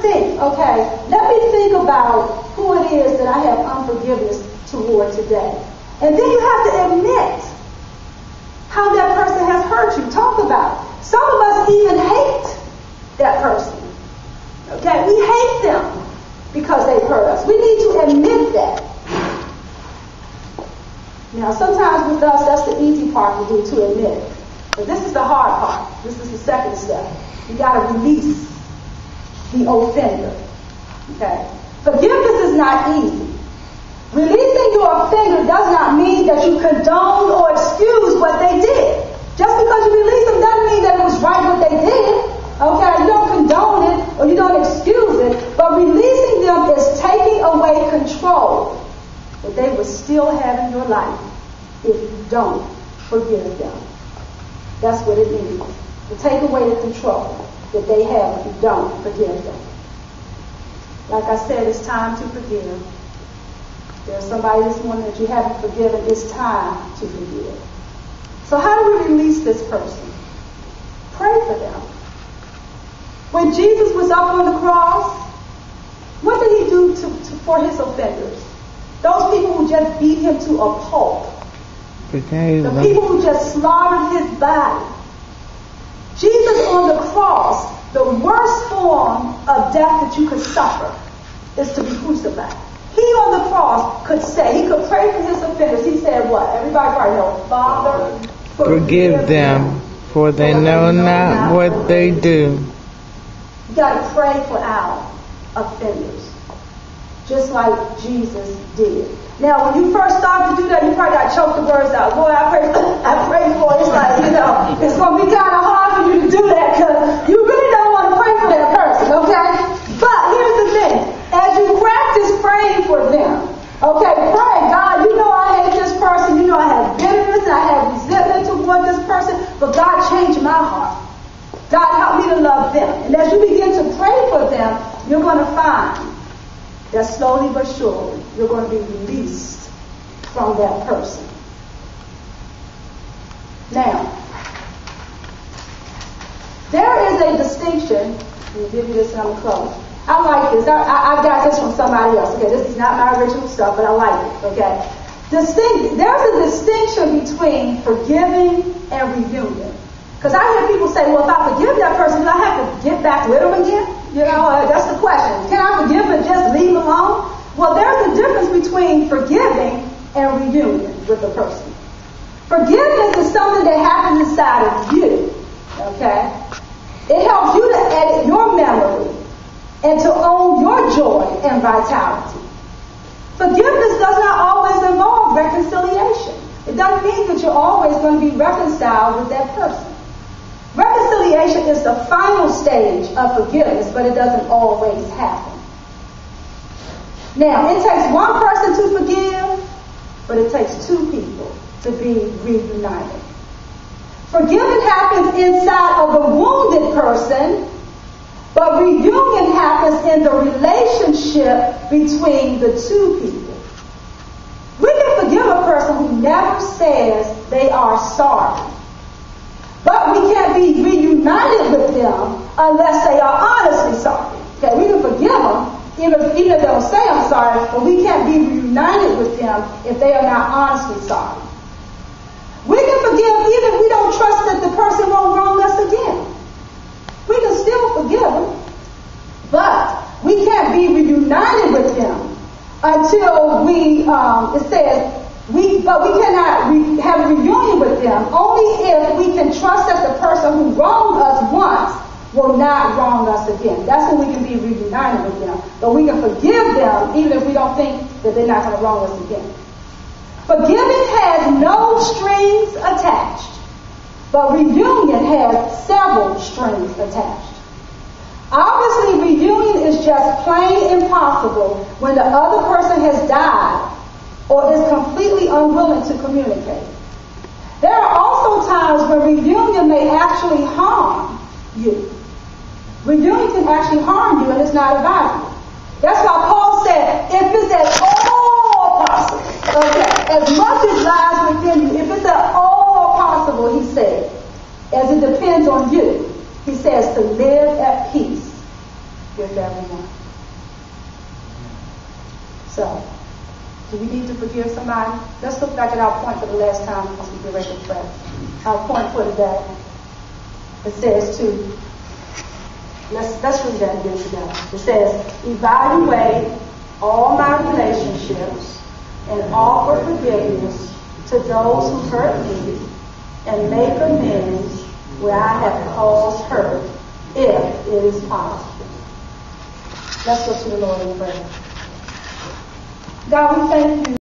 think, okay, let me think about who it is that I have unforgiveness toward today. And then you have to admit how that person has hurt you. Talk about it. Some of us even hate that person. Okay, we hate them because they've hurt us. We need to admit that. Now, sometimes with us, that's the easy part to do, to admit it. But this is the hard part. This is the second step. You got to release the offender. Okay? Forgiveness is not easy. Releasing your offender does not mean that you condone or excuse what they did. Just because you release them doesn't mean that it was right what they did. Okay? You don't condone it or you don't excuse it. But releasing them is taking away control that they will still have in your life if you don't forgive them. That's what it means. To take away the control that they have if you don't forgive them. Like I said, it's time to forgive. There's somebody this morning that you haven't forgiven. It's time to forgive. So how do we release this person? Pray for them. When Jesus was up on the cross, what did he do for his offenders? Those people who just beat him to a pulp. The people who just slaughtered his body. Jesus on the cross, the worst form of death that you could suffer is to be crucified. He on the cross could say, he could pray for his offenders. He said what? Everybody probably knows. Father, forgive them, for they know not what they do. You got to pray for our offenders, just like Jesus did. Now, when you first start to do that, you probably got to choke the words out. Boy, I pray for it. It's like, it's going to be kind of hard for you to do that because you really don't want to pray for that person, okay? But here's the thing. As you practice praying for them, okay, pray, God, you know I hate this person. You know I have bitterness. I have resentment toward this person. But God, change my heart. God, help me to love them. And as you begin to pray for them, you're going to find that slowly but surely you're going to be released from that person. Now, there is a distinction. Let me give you this and I'm going to close. I like this. I got this from somebody else. Okay, this is not my original stuff, but I like it. Okay, there's a distinction between forgiving and reunion. Because I hear people say, well, if I forgive that person, do I have to get back with them again? You know, that's the question. Can I forgive and just leave alone? Well, there's a difference between forgiving and reunion with a person. Forgiveness is something that happens inside of you. Okay? It helps you to edit your memory and to own your joy and vitality. Forgiveness does not always involve reconciliation. It doesn't mean that you're always going to be reconciled with that person. Reconciliation is the final stage of forgiveness, but it doesn't always happen. Now, it takes one person to forgive, but it takes two people to be reunited. Forgiveness happens inside of the wounded person, but reunion happens in the relationship between the two people. We can forgive a person who never says they are sorry. But we can't be reunited with them unless they are honestly sorry. Okay, we can forgive them even if they don't say I'm sorry, but we can't be reunited with them if they are not honestly sorry. We can forgive even if we don't trust that the person won't wrong us again. We can still forgive them, but we can't be reunited with them until we cannot have a reunion with them only if we can trust that the person who wronged us once will not wrong us again. That's when we can be reunited with them. But we can forgive them even if we don't think that they're not going to wrong us again. Forgiving has no strings attached, but reunion has several strings attached. Obviously, reunion is just plain impossible when the other person has died or is completely unwilling to communicate. There are also times when reunion may actually harm you. Reunion can actually harm you, and it's not about you. That's why Paul said, if it's at all possible, okay, as much as lies within you, if it's at all possible, he said, as it depends on you, he says to live at peace with forgive everyone. So, do we need to forgive somebody? Let's look back at our point for the last time as we get ready to pray. Our point for today. It says to, let's read that again together. It says, evaluate all my relationships and offer forgiveness to those who hurt me and make amends where I have caused hurt, if it is possible. Let's go to the Lord in prayer. God, we thank you.